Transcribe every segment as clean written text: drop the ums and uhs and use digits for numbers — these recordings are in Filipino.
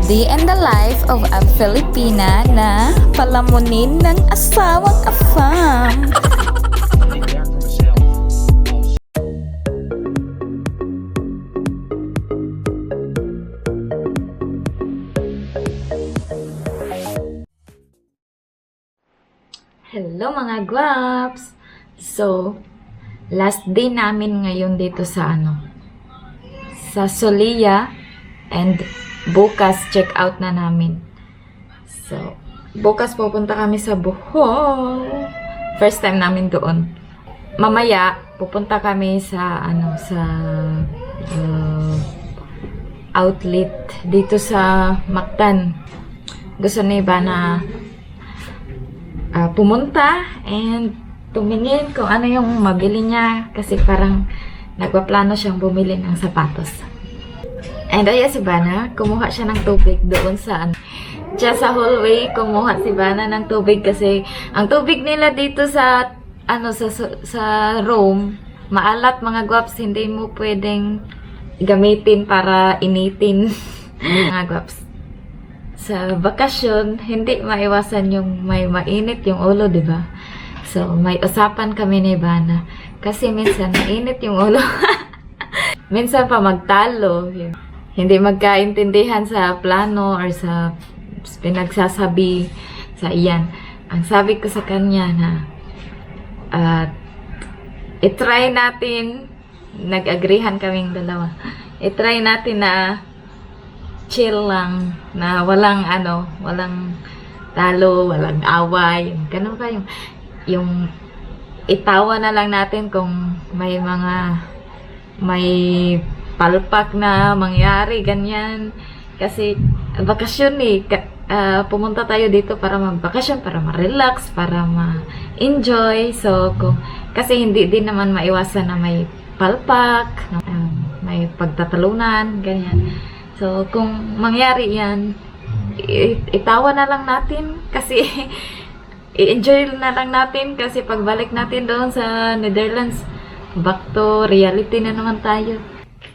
day in the life of a Filipina na palamunin ng asawang afam. Hello mga guwaps! So, last day namin ngayon dito sa sa Solia, and bukas check out na namin. So, bukas pupunta kami sa Bohol. First time namin doon. Mamaya pupunta kami sa outlet dito sa Mactan. Gusto ni ba na pumunta and tumingin kung ano yung mabili niya kasi parang nagpaplano siyang bumili ng sapatos. And ayan si Bana, kumuha siya ng tubig doon sa sa hallway, kumuha si Bana ng tubig kasi ang tubig nila dito sa sa room, maalat mga guwaps, hindi mo pwedeng gamitin para initin. Mga guwaps. Sa bakasyon, hindi maiwasan yung may mainit yung ulo, di ba? So, may usapan kami ni Bana. Kasi minsan, mainit yung ulo. Minsan pa magtalo. Hindi magkaintindihan sa plano or sa pinagsasabi sa iyan. Ang sabi ko sa kanya na itry natin, nag-agreehan kaming dalawa, itry natin na chill lang, na walang walang talo, walang away, ganun pa yung itawa na lang natin kung may palpak na mangyari, ganyan. Kasi bakasyon pumunta tayo dito para magbakasyon, para ma-relax, para ma-enjoy. So, kasi hindi din naman maiwasan na may palpak, may pagtatalunan, ganyan. So, kung mangyari yan, itawa na lang natin kasi i-enjoy na lang natin kasi pagbalik natin doon sa Netherlands, back to reality na naman tayo.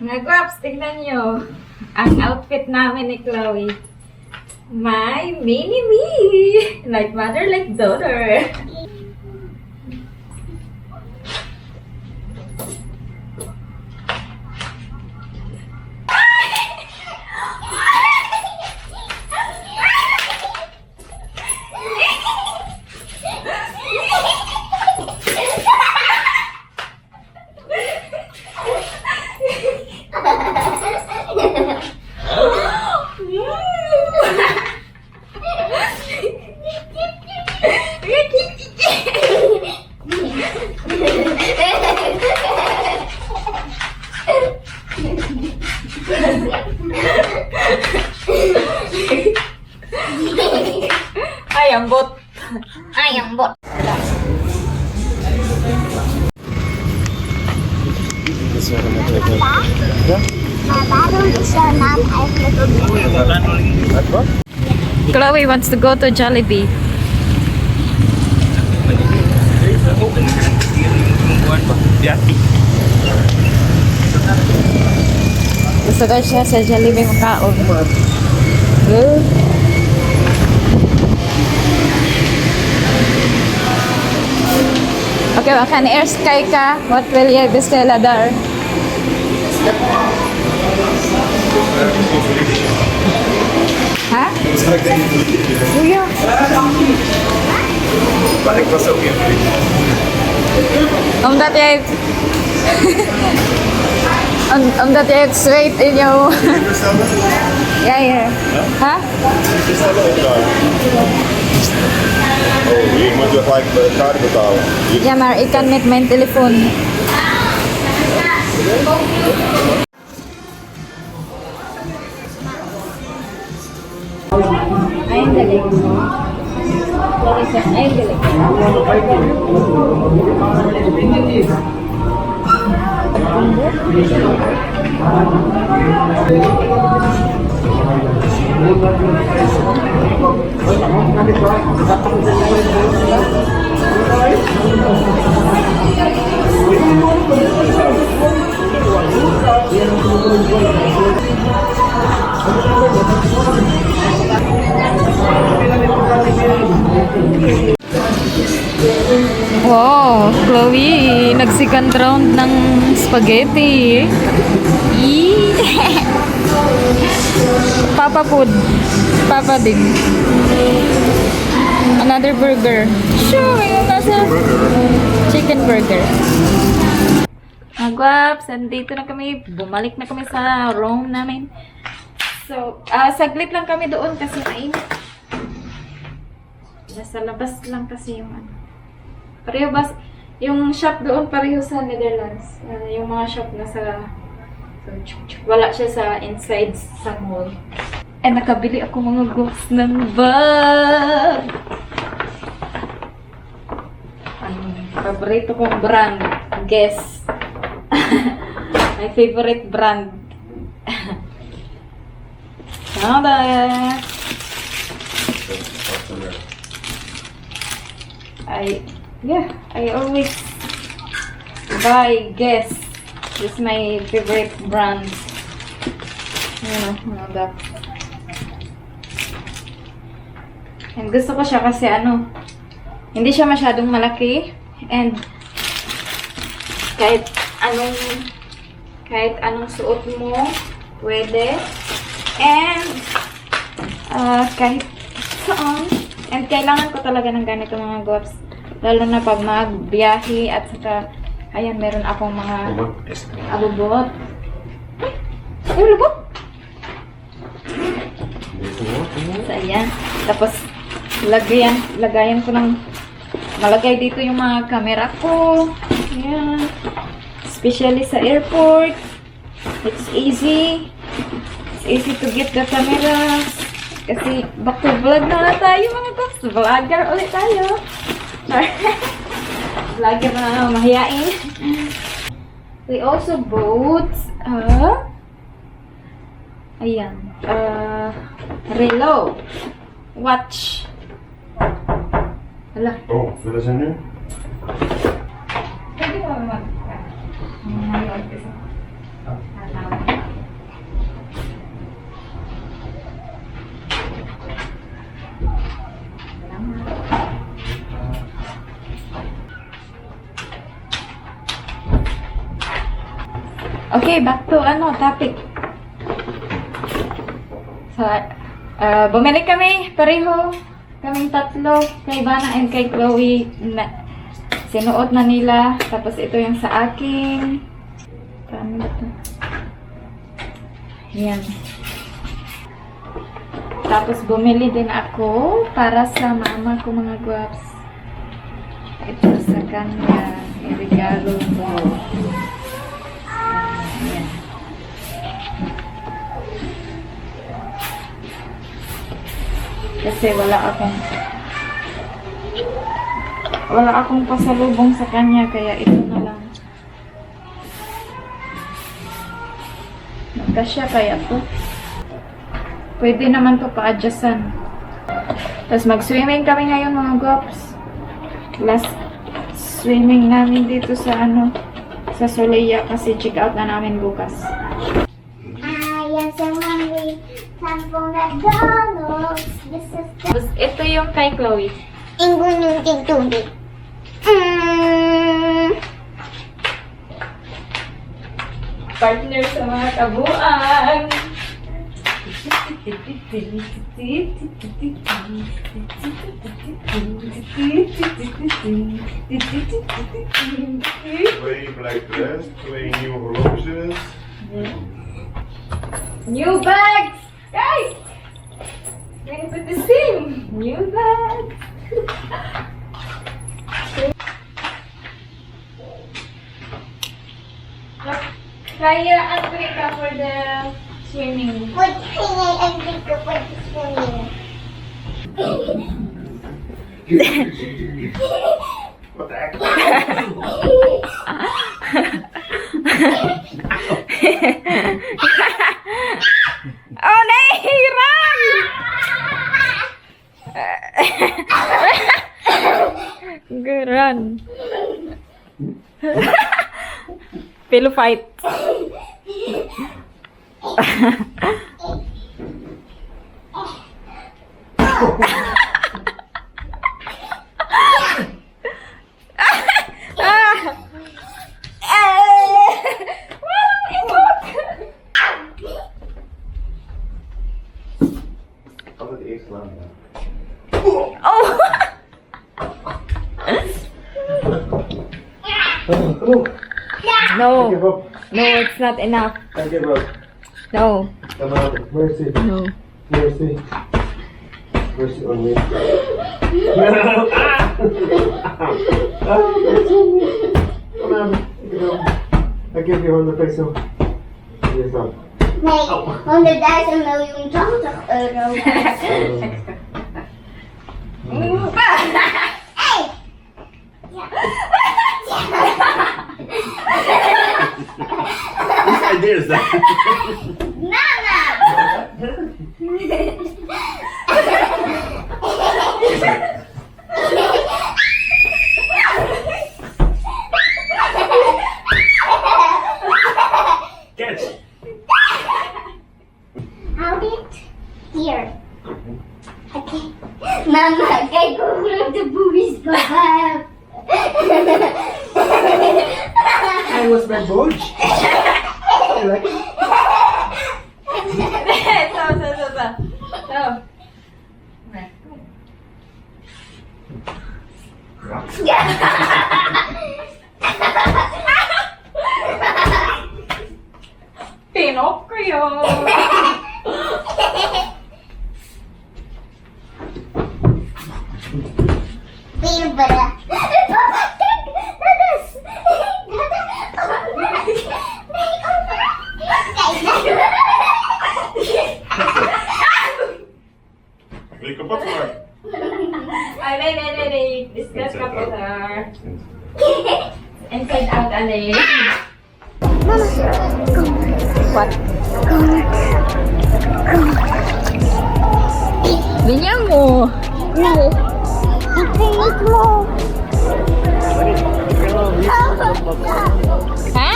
Mga guwaps, tignan nyo ang outfit namin ni Chloe. My mini-me! Like mother, like daughter. Ayambot. Ayambot. Chloe wants to go to Jollibee. Gusto daw siya sa Jollibee makaon. Okay, makan air sky ka. What will you bestella there? Ha? Kuya. Balik ko sa uyan. Omdat jij omdat jij het zweet in jouw... Ja, ja. Ha? Oh, je moet je gelijk de kaart betalen. Ja, maar ik kan met mijn telefoon. Eindelijk. Dat is het, eindelijk. Wow, Chloe, nag-second round ng spaghetti. Eee! Papa food. Papa din. Another burger. Sure, yung nasa chicken burger. Guwaps, andito na kami. Bumalik na kami sa room namin. So, saglit lang kami doon kasi mainit. Nasa labas lang kasi yung ano. Pareho ba, yung shop doon pareho sa Netherlands. Yung mga shop nasa, wala siya sa inside sa mall. And nakabili ako mga gifts ng bag. Paborito kong brand. Guess. My favorite brand. Tada! I always buy Guess. This is my favorite brand. That. And gusto ko siya kasi hindi siya masyadong malaki. And kahit anong suot mo, pwede. And kahit saan. And kailangan ko talaga ng ganito mga gifts. Lalo na pag magbiyahe at saka, ayan, meron akong mga abubot. Ay, lubot! So, ayan. Tapos, lagayan ko ng, malagay dito yung mga camera ko. Ayan. Especially sa airport. It's easy. It's easy to get the camera. Kasi, back to vlog na tayo mga guys. Vlogger ulit tayo. Vlogger na mahiyain. We also bought relo. Watch. Hala. Oh, fill us in here? Pwede mo mag... Okay, back to topic. So, bumili kami, pareho. Kaming tatlo, kay Bana and kay Chloe. Sinuot na nila. Tapos ito yung sa akin. Paano ito? Yan. Tapos bumili din ako para sa mama ko mga guwaps. Ito sa kanya. I-regalo ko. Ayan. Kasi wala akong pasalubong sa kanya, kaya ito na lang. Magkasya kaya to. Pwede naman to pa-adjustan. Tapos mag-swimming kami ngayon mga guwaps. Last swimming namin dito sa sa Soleya kasi check out na namin bukas. Ayan sa mami, sampung McDonald's. Tapos ito yung kay Chloe. Ingunong tubig. Partner sa mga kabuan. Twee black dress, twee nieuwe horloges. New bags! Guys! Gonna put the same! New bags! Kaya agree ka for the swimming. What kaya ang dito po sa swimming? What the heck? Oh, nahihiram! Good run. Pillow fight. altijd eerst slaan. Oh! Genoeg. No. Give up. No, it's not enough. I give up. No. Come on. Mercy. No. Mercy. Mercy on me. Come on. I give you 100 peso. Yes, up. Nee, 100.000 miljoen 80 euro. Hey! Whose idea is that? Mama! Catch. Hold it here. Okay. Mama, kijk hoe groot de boobies go up. I was my bulge. I like it. So. Tinok ko yun. Peanut butter. Wil je kapot maken? Ay, nee. Discuss ka po, sir. Inside out, Ali. What? Binyan mo. Ipilit mo. Ha?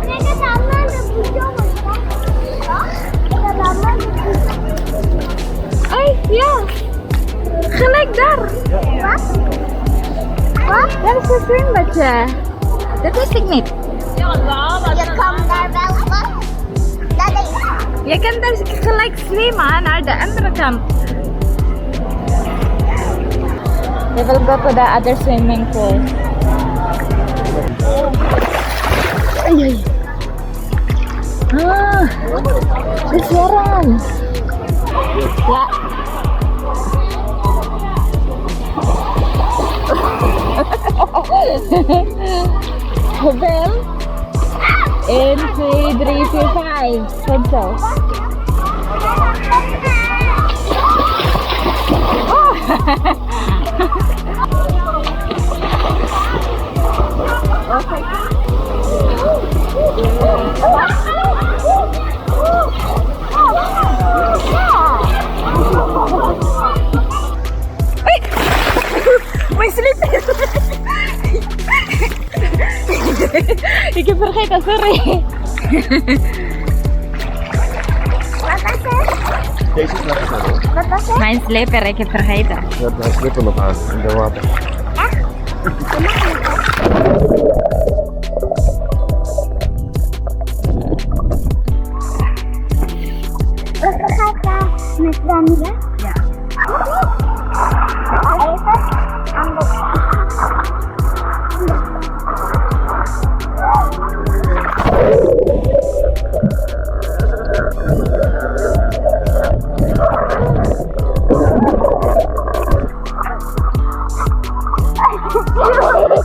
Kasama na video mo. Kasama na video. Ay, yeah. Gelijk daar. Wat? Wat? Daar is een zwembadje. Dat wist ik niet. Je komt daar wel van. Dat is... Je kan daar gelijk zwemmen naar de andere kant. We will go to the other swimming pool. Ay. Ah, kesuaran. Ya. Hoeveel? 1, 2, 3, 4, 5. Goed zo. Okay. Uy! May slipper! Ik heb vergeten, sorry. Wat was het? Deze is lekker hoor. Wat was het? Mijn slipper, ik heb vergeten. Je hebt mijn slipper nog aan in de water. Gaat daar met wandelen? Ja. Even aan de...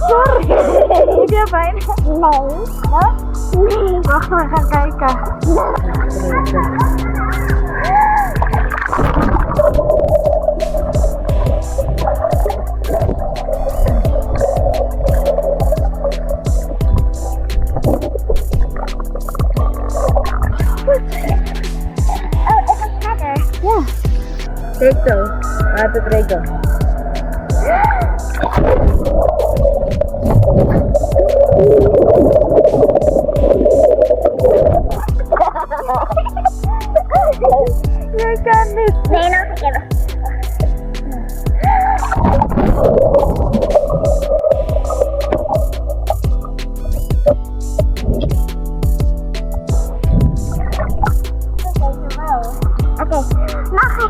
Sorry. Heb je pijn? Nee. Wacht, we gaan kijken. Rico. Laat het Rico. Je kan niet. Nee, nog een keer. Oké, nog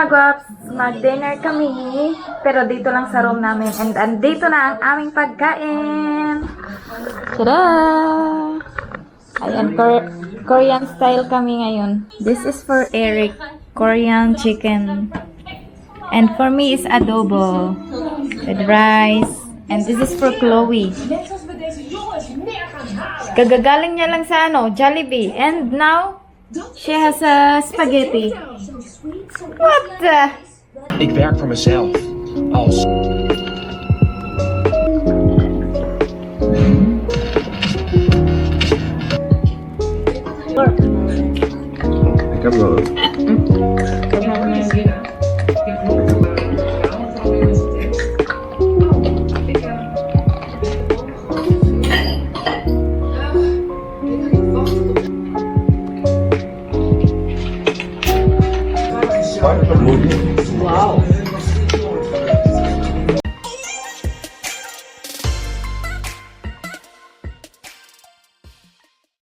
Guaps, mag-dinner kami. Pero dito lang sa room namin. And andito na ang aming pagkain. Tada! Ayan, Korean style kami ngayon. This is for Eric. Korean chicken. And for me is adobo. With rice. And this is for Chloe. Kagagaling niya lang sa Jollibee. And now, she has a spaghetti. What the? Ik werk voor mezelf. Als Ik heb wel. Wow.